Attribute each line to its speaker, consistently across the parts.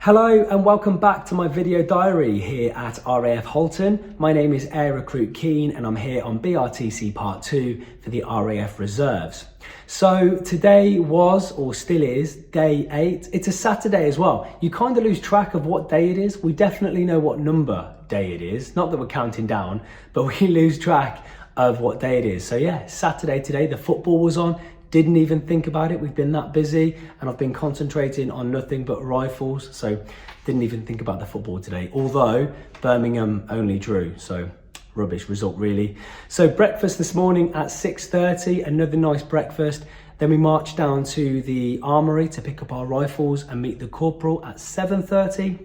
Speaker 1: Hello and welcome back to my video diary here at RAF Halton. My name is Air Recruit Keen and I'm here on BRTC Part 2 for the RAF Reserves. So today was, or still is, day 8. It's a Saturday as well. You kind of lose track of what day it is. We definitely know what number day it is. Not that we're counting down, but we lose track of what day it is. So yeah, Saturday today, the football was on. Didn't even think about it. We've been that busy and I've been concentrating on nothing but rifles. So didn't even think about the football today. Although Birmingham only drew. So rubbish result really. So breakfast this morning at 6:30, another nice breakfast. Then we marched down to the armoury to pick up our rifles and meet the corporal at 7:30.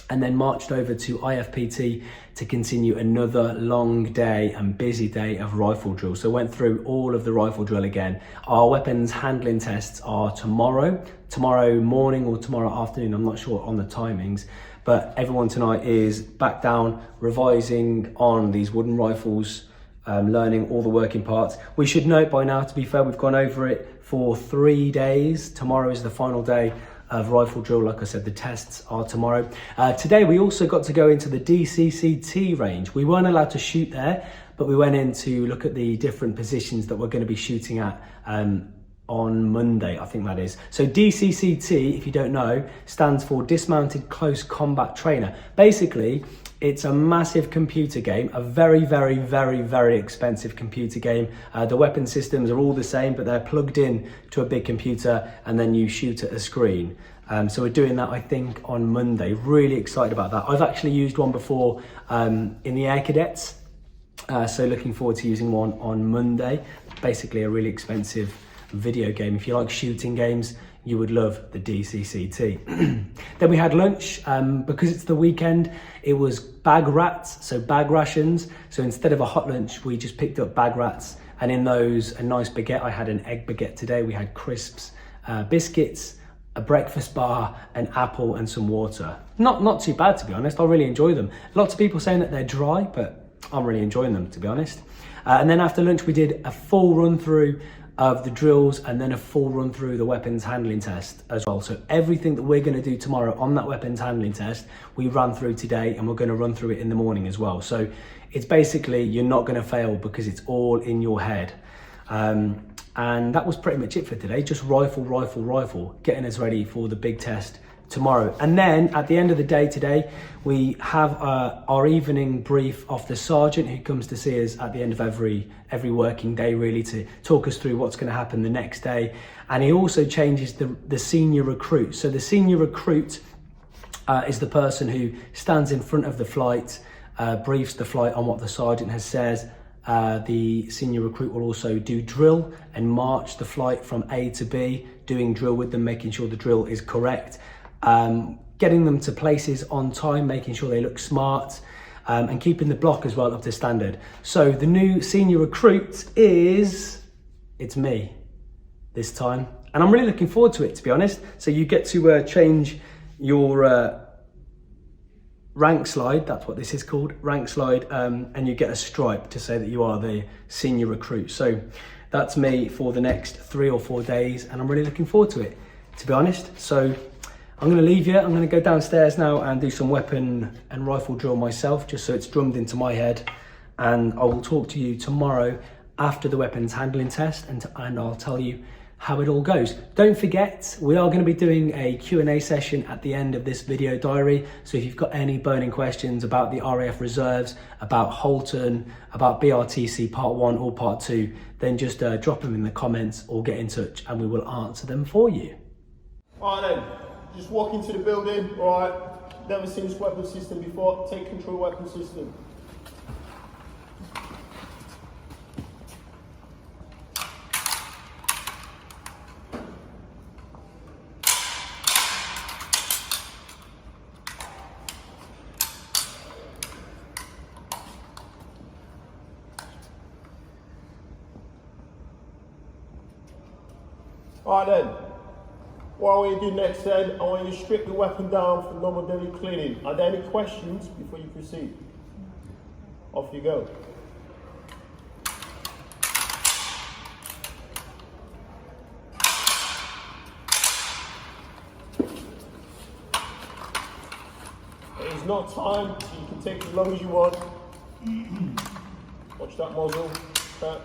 Speaker 1: And then marched over to IFPT to continue another long day and busy day of rifle drill. So went through all of the rifle drill again. Our weapons handling tests are tomorrow morning or tomorrow afternoon. I'm not sure on the timings, but everyone tonight is back down revising on these wooden rifles, learning all the working parts. We should note by now, to be fair, we've gone over it for 3 days. Tomorrow is the final day of rifle drill. Like I said, the tests are tomorrow. Today we also got to go into the DCCT range. We weren't allowed to shoot there, but we went in to look at the different positions that we're going to be shooting at on Monday, I think that is. So DCCT, if you don't know, stands for Dismounted Close Combat Trainer. Basically, it's a massive computer game, a very, very, very, very expensive computer game. The weapon systems are all the same, but they're plugged in to a big computer and then you shoot at a screen. So we're doing that, I think, on Monday. Really excited about that. I've actually used one before in the Air Cadets. So looking forward to using one on Monday. Basically a really expensive video game. If you like shooting games, you would love the DCCT. Then we had lunch. Because it's the weekend, it was bag rats, so bag rations. So instead of a hot lunch, we just picked up bag rats, and in those, a nice baguette. I had an egg baguette today. We had crisps, biscuits, a breakfast bar, an apple and some water. Not too bad, to be honest. I really enjoy them. Lots of people saying that they're dry, but I'm really enjoying them, to be honest. And then after lunch, we did a full run through of the drills and then a full run through the weapons handling test as well. So everything that we're going to do tomorrow on that weapons handling test, we ran through today, and we're going to run through it in the morning as well. So it's basically, you're not going to fail because it's all in your head. And that was pretty much it for today. Just rifle, getting us ready for the big test tomorrow. And then at the end of the day today, we have our evening brief off the sergeant, who comes to see us at the end of every working day, really, to talk us through what's going to happen the next day. And he also changes the senior recruit. So the senior recruit is the person who stands in front of the flight, briefs the flight on what the sergeant has said. The senior recruit will also do drill and march the flight from A to B, doing drill with them, making sure the drill is correct. Getting them to places on time, making sure they look smart, and keeping the block as well up to standard. So the new senior recruit it's me this time. And I'm really looking forward to it, to be honest. So you get to change your rank slide, that's what this is called, rank slide, and you get a stripe to say that you are the senior recruit. So that's me for the next 3 or 4 days, and I'm really looking forward to it, to be honest. So I'm going to leave you. I'm going to go downstairs now and do some weapon and rifle drill myself, just so it's drummed into my head. And I will talk to you tomorrow after the weapons handling test, and I'll tell you how it all goes. Don't forget, we are going to be doing a Q&A session at the end of this video diary. So if you've got any burning questions about the RAF Reserves, about Halton, about BRTC Part 1 or Part 2, then just drop them in the comments or get in touch and we will answer them for you.
Speaker 2: All right then. Just walk into the building, alright, never seen this weapon system before, take control weapon system. Alright then. What I want you to do next then, I want you to strip the weapon down for normal daily cleaning. Are there any questions before you proceed? Off you go. There's no time, so you can take as long as you want. Watch that muzzle. Okay.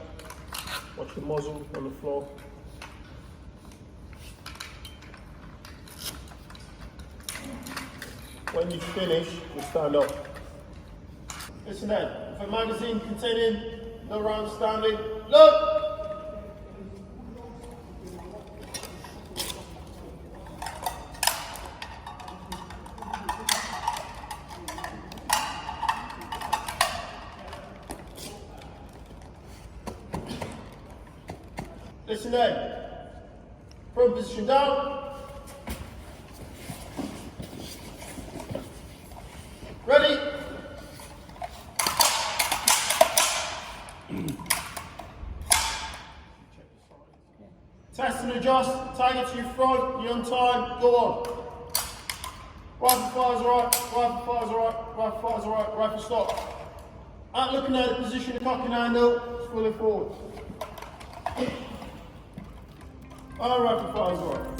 Speaker 2: Watch the muzzle on the floor. When you finish, you stand up. Listen then, if a magazine containing no round standing, look! Listen then, front position down. Ready? Test and adjust, take it to your front, you're on time, go on. Rifle fire's alright, rifle fire's alright, rifle fire's alright, rifle stop. Out looking at the position of the cocking handle, it's fully forward. Rifle fire's alright.